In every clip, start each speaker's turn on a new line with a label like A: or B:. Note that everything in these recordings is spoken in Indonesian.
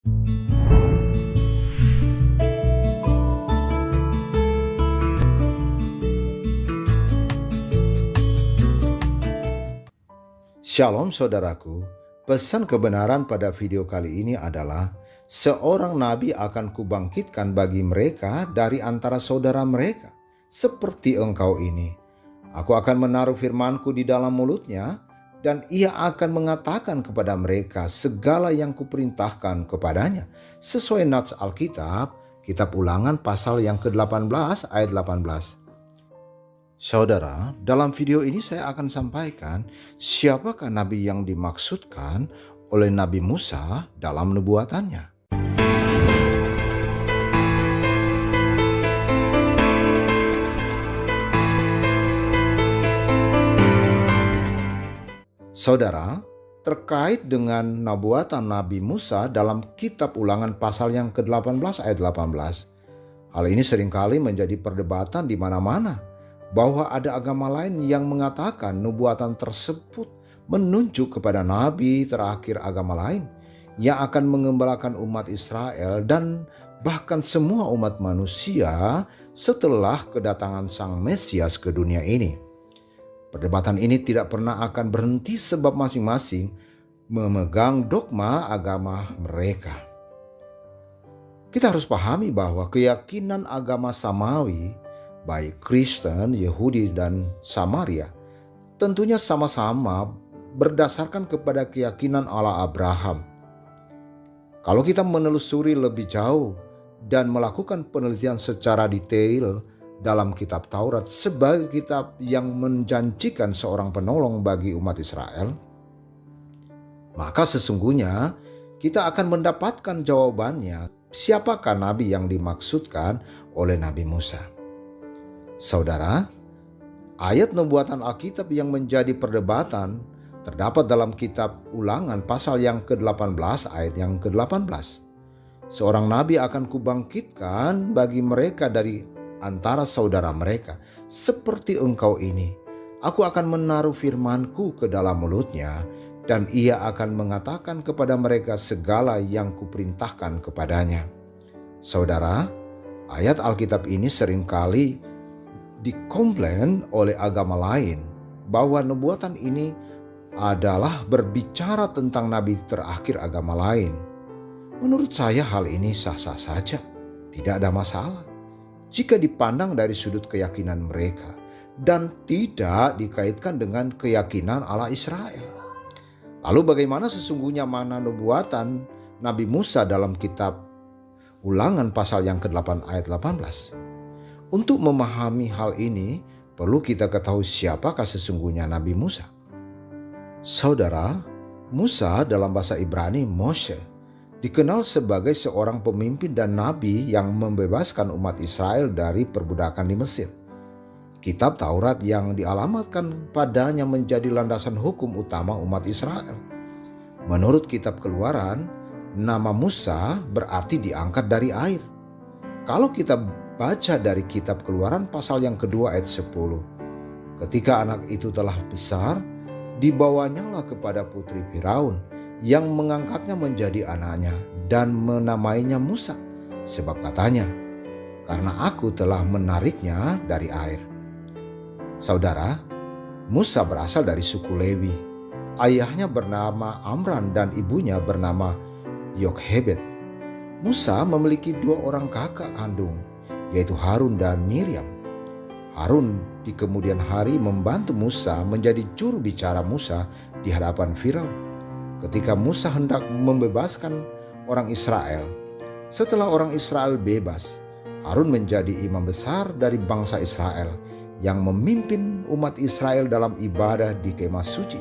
A: Shalom saudaraku, pesan kebenaran pada video kali ini adalah seorang nabi akan kubangkitkan bagi mereka dari antara saudara mereka, seperti engkau ini. Aku akan menaruh firmanku di dalam mulutnya, dan ia akan mengatakan kepada mereka segala yang kuperintahkan kepadanya. Sesuai nats Alkitab, Kitab Ulangan pasal yang ke-18 ayat 18. Saudara, dalam video ini saya akan sampaikan siapakah nabi yang dimaksudkan oleh Nabi Musa dalam nubuatannya. Saudara, terkait dengan nubuatan Nabi Musa dalam Kitab Ulangan pasal yang ke-18 ayat 18. Hal ini seringkali menjadi perdebatan di mana-mana, bahwa ada agama lain yang mengatakan nubuatan tersebut menunjuk kepada nabi terakhir agama lain yang akan mengembalakan umat Israel dan bahkan semua umat manusia setelah kedatangan Sang Mesias ke dunia ini. Perdebatan ini tidak pernah akan berhenti sebab masing-masing memegang dogma agama mereka. Kita harus pahami bahwa keyakinan agama samawi, baik Kristen, Yahudi, dan Samaria, tentunya sama-sama berdasarkan kepada keyakinan Allah Abraham. Kalau kita menelusuri lebih jauh dan melakukan penelitian secara detail dalam kitab Taurat sebagai kitab yang menjanjikan seorang penolong bagi umat Israel, maka sesungguhnya kita akan mendapatkan jawabannya siapakah nabi yang dimaksudkan oleh Nabi Musa. Saudara, ayat nubuatan Alkitab yang menjadi perdebatan terdapat dalam Kitab Ulangan pasal yang ke-18 ayat yang ke-18. Seorang nabi akan kubangkitkan bagi mereka dari antara saudara mereka, seperti engkau ini. Aku akan menaruh firmanku ke dalam mulutnya, dan ia akan mengatakan kepada mereka segala yang kuperintahkan kepadanya. Saudara, ayat Alkitab ini seringkali dikomplain oleh agama lain bahwa nubuatan ini adalah berbicara tentang nabi terakhir agama lain. Menurut saya hal ini sah-sah saja, tidak ada masalah jika dipandang dari sudut keyakinan mereka dan tidak dikaitkan dengan keyakinan Allah Israel. Lalu bagaimana sesungguhnya mana nubuatan Nabi Musa dalam Kitab Ulangan pasal yang ke-8 ayat 18? Untuk memahami hal ini, perlu kita ketahui siapakah sesungguhnya Nabi Musa. Saudara, Musa dalam bahasa Ibrani Moshe dikenal sebagai seorang pemimpin dan nabi yang membebaskan umat Israel dari perbudakan di Mesir. Kitab Taurat yang dialamatkan padanya menjadi landasan hukum utama umat Israel. Menurut Kitab Keluaran, nama Musa berarti diangkat dari air. Kalau kita baca dari Kitab Keluaran pasal yang kedua ayat 10. Ketika anak itu telah besar, dibawanyalah kepada putri Firaun yang mengangkatnya menjadi anaknya dan menamainya Musa. Sebab katanya, karena aku telah menariknya dari air. Saudara, Musa berasal dari suku Lewi. Ayahnya bernama Amran dan ibunya bernama Yokhebed. Musa memiliki dua orang kakak kandung, yaitu Harun dan Miriam. Harun di kemudian hari membantu Musa menjadi juru bicara Musa di hadapan Firaun ketika Musa hendak membebaskan orang Israel. Setelah orang Israel bebas, Harun menjadi imam besar dari bangsa Israel yang memimpin umat Israel dalam ibadah di kemah suci.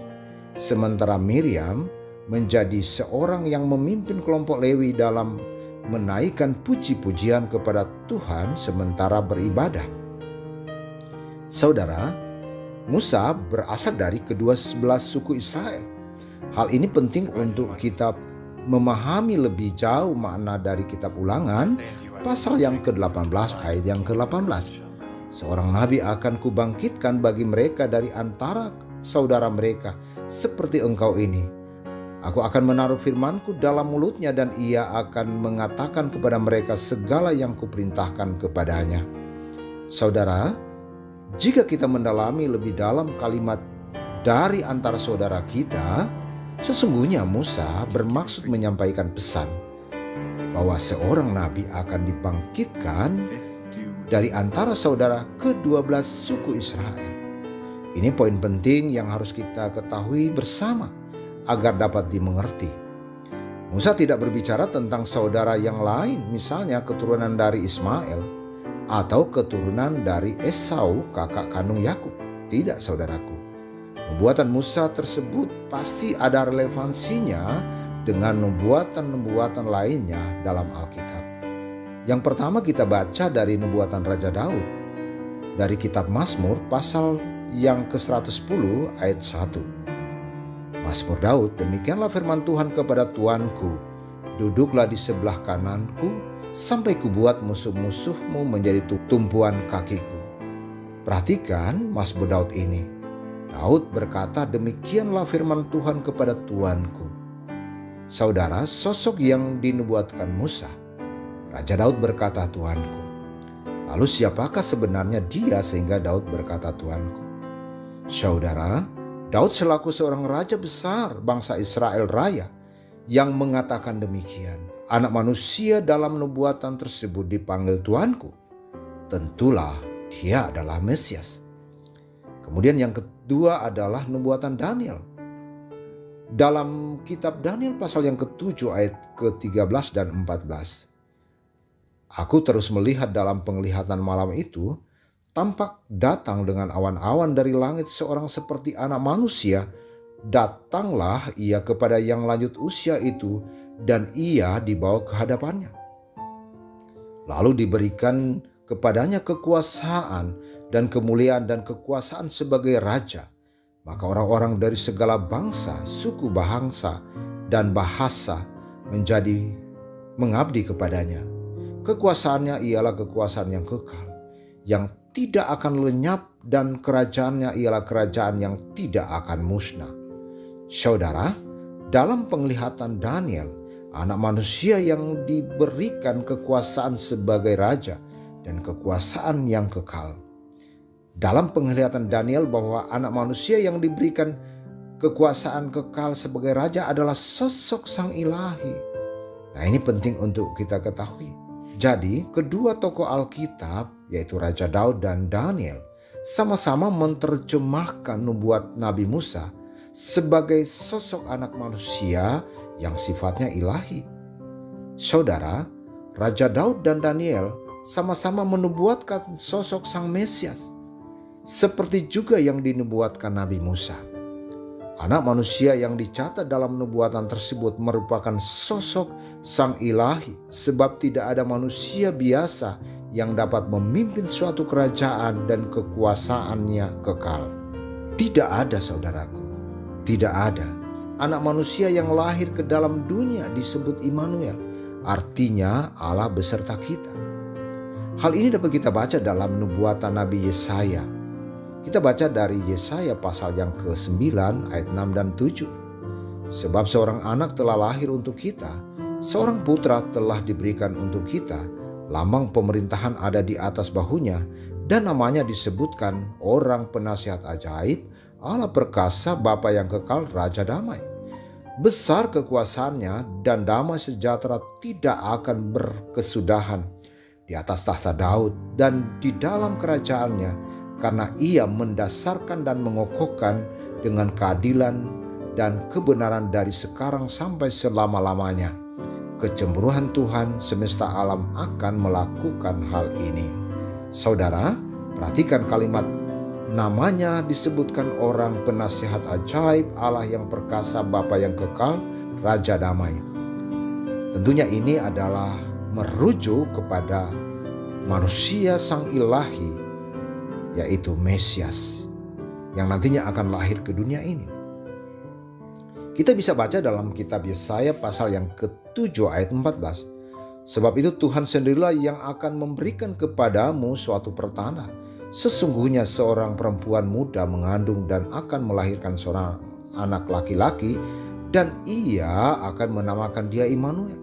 A: Sementara Miriam menjadi seorang yang memimpin kelompok Lewi dalam menaikkan puji-pujian kepada Tuhan sementara beribadah. Saudara, Musa berasal dari kedua sebelah suku Israel. Hal ini penting untuk kita memahami lebih jauh makna dari Kitab Ulangan pasal yang ke-18 ayat yang ke-18. Seorang nabi akan kubangkitkan bagi mereka dari antara saudara mereka seperti engkau ini. Aku akan menaruh firman-Ku dalam mulutnya dan ia akan mengatakan kepada mereka segala yang Kuperintahkan kepadanya. Saudara, jika kita mendalami lebih dalam kalimat dari antara saudara kita, sesungguhnya Musa bermaksud menyampaikan pesan bahwa seorang nabi akan dibangkitkan dari antara saudara ke-12 suku Israel. Ini poin penting yang harus kita ketahui bersama agar dapat dimengerti. Musa tidak berbicara tentang saudara yang lain, misalnya keturunan dari Ismail atau keturunan dari Esau, kakak kandung Yakub. Tidak, saudaraku. Nubuatan Musa tersebut pasti ada relevansinya dengan nubuatan-nubuatan lainnya dalam Alkitab. Yang pertama kita baca dari nubuatan Raja Daud dari kitab Mazmur pasal yang ke-110 ayat 1. Mazmur Daud, demikianlah firman Tuhan kepada Tuanku, duduklah di sebelah kananku sampai kubuat musuh-musuhmu menjadi tumpuan kakiku. Perhatikan Mazmur Daud ini. Daud berkata, demikianlah firman Tuhan kepada Tuanku. Saudara, sosok yang dinubuatkan Musa. Raja Daud berkata Tuanku. Lalu siapakah sebenarnya dia sehingga Daud berkata Tuanku? Saudara, Daud selaku seorang raja besar bangsa Israel Raya yang mengatakan demikian. Anak manusia dalam nubuatan tersebut dipanggil Tuanku. Tentulah dia adalah Mesias. Kemudian yang kedua adalah nubuatan Daniel. Dalam kitab Daniel pasal yang ke-7 ayat ke-13 dan 14. Aku terus melihat dalam penglihatan malam itu, tampak datang dengan awan-awan dari langit seorang seperti anak manusia. Datanglah ia kepada yang lanjut usia itu dan ia dibawa ke hadapannya. Lalu diberikan kepadanya kekuasaan dan kemuliaan dan kekuasaan sebagai raja. Maka orang-orang dari segala bangsa, suku, bahasa, dan bahasa menjadi mengabdi kepadanya. Kekuasaannya ialah kekuasaan yang kekal, yang tidak akan lenyap, dan kerajaannya ialah kerajaan yang tidak akan musnah. Saudara, dalam penglihatan Daniel, anak manusia yang diberikan kekuasaan sebagai raja dan kekuasaan yang kekal. Dalam penglihatan Daniel bahwa anak manusia yang diberikan kekuasaan kekal sebagai raja adalah sosok Sang Ilahi. Nah, ini penting untuk kita ketahui. Jadi, kedua tokoh Alkitab, yaitu Raja Daud dan Daniel, sama-sama menerjemahkan nubuat Nabi Musa sebagai sosok anak manusia yang sifatnya ilahi. Saudara, Raja Daud dan Daniel sama-sama menubuatkan sosok Sang Mesias, seperti juga yang dinubuatkan Nabi Musa. Anak manusia yang dicatat dalam nubuatan tersebut merupakan sosok Sang Ilahi, sebab tidak ada manusia biasa yang dapat memimpin suatu kerajaan dan kekuasaannya kekal. Tidak ada, saudaraku, tidak ada. Anak manusia yang lahir ke dalam dunia disebut Immanuel, artinya Allah beserta kita. Hal ini dapat kita baca dalam nubuatan Nabi Yesaya. Kita baca dari Yesaya pasal yang ke-9 ayat 6 dan 7. Sebab seorang anak telah lahir untuk kita, seorang putra telah diberikan untuk kita, lambang pemerintahan ada di atas bahunya, dan namanya disebutkan Orang Penasihat Ajaib, Allah Perkasa, Bapa yang Kekal, Raja Damai. Besar kekuasaannya dan damai sejahtera tidak akan berkesudahan di atas tahta Daud dan di dalam kerajaannya, karena ia mendasarkan dan mengokohkan dengan keadilan dan kebenaran dari sekarang sampai selama-lamanya. Kecemburuan Tuhan semesta alam akan melakukan hal ini. Saudara, perhatikan kalimat namanya disebutkan Orang Penasihat Ajaib, Allah yang Perkasa, Bapa yang Kekal, Raja Damai. Tentunya ini adalah merujuk kepada manusia Sang Ilahi, yaitu Mesias, yang nantinya akan lahir ke dunia ini. Kita bisa baca dalam kitab Yesaya pasal yang ke-7 ayat 14. Sebab itu Tuhan sendirilah yang akan memberikan kepadamu suatu pertanda. Sesungguhnya seorang perempuan muda mengandung dan akan melahirkan seorang anak laki-laki, dan ia akan menamakan dia Immanuel.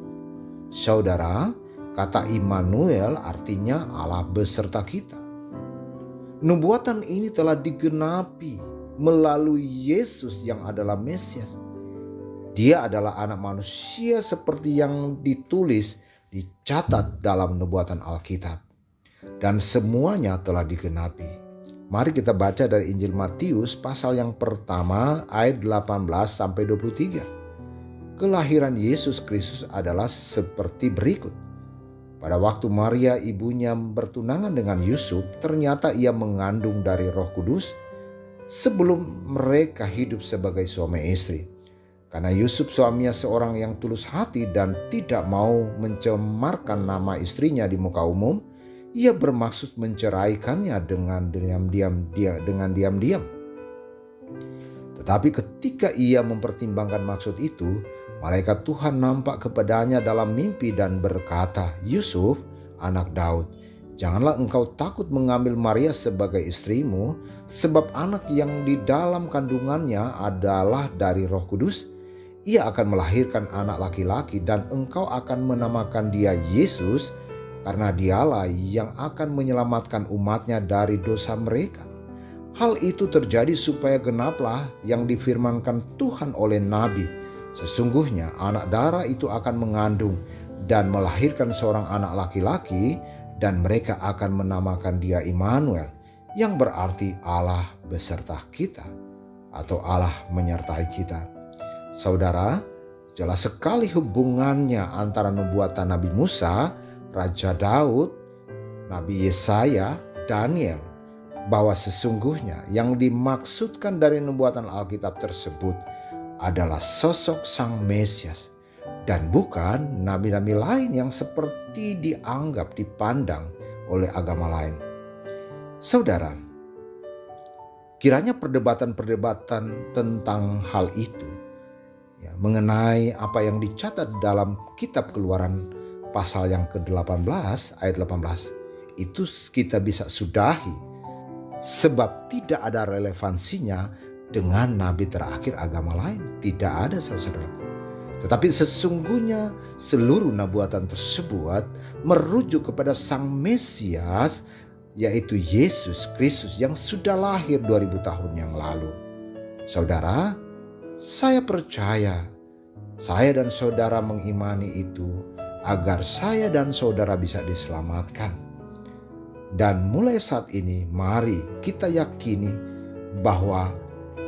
A: Saudara, kata Immanuel artinya Allah beserta kita. Nubuatan ini telah digenapi melalui Yesus yang adalah Mesias. Dia adalah anak manusia seperti yang ditulis, dicatat dalam nubuatan Alkitab. Dan semuanya telah digenapi. Mari kita baca dari Injil Matius pasal yang pertama ayat 18 sampai 23. Kelahiran Yesus Kristus adalah seperti berikut. Pada waktu Maria ibunya bertunangan dengan Yusuf, ternyata ia mengandung dari Roh Kudus sebelum mereka hidup sebagai suami istri. Karena Yusuf suaminya seorang yang tulus hati dan tidak mau mencemarkan nama istrinya di muka umum, ia bermaksud menceraikannya dengan diam-diam. Tetapi ketika ia mempertimbangkan maksud itu, malaikat Tuhan nampak kepadanya dalam mimpi dan berkata, "Yusuf, anak Daud, janganlah engkau takut mengambil Maria sebagai istrimu, sebab anak yang di dalam kandungannya adalah dari Roh Kudus. Ia akan melahirkan anak laki-laki dan engkau akan menamakan dia Yesus, karena dialah yang akan menyelamatkan umatnya dari dosa mereka." Hal itu terjadi supaya genaplah yang difirmankan Tuhan oleh Nabi. Sesungguhnya anak darah itu akan mengandung dan melahirkan seorang anak laki-laki, dan mereka akan menamakan dia Immanuel, yang berarti Allah beserta kita atau Allah menyertai kita. Saudara, jelas sekali hubungannya antara nubuatan Nabi Musa, Raja Daud, Nabi Yesaya, Daniel, bahwa sesungguhnya yang dimaksudkan dari nubuatan Alkitab tersebut adalah sosok Sang Mesias dan bukan nabi-nabi lain yang seperti dipandang oleh agama lain. Saudara, kiranya perdebatan tentang hal itu mengenai apa yang dicatat dalam kitab Keluaran pasal yang ke-18 ayat 18 itu kita bisa sudahi, sebab tidak ada relevansinya dengan nabi terakhir agama lain. Tidak ada, saudaraku. Tetapi sesungguhnya seluruh nubuatan tersebut merujuk kepada Sang Mesias, yaitu Yesus Kristus yang sudah lahir 2000 tahun yang lalu. Saudara, saya percaya, saya dan saudara mengimani itu agar saya dan saudara bisa diselamatkan. Dan mulai saat ini mari kita yakini bahwa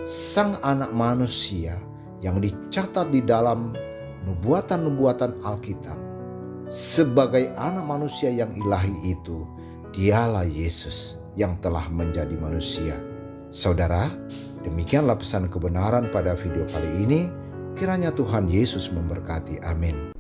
A: Sang Anak Manusia yang dicatat di dalam nubuatan-nubuatan Alkitab sebagai anak manusia yang ilahi itu, dialah Yesus yang telah menjadi manusia. Saudara, demikianlah pesan kebenaran pada video kali ini. Kiranya Tuhan Yesus memberkati. Amin.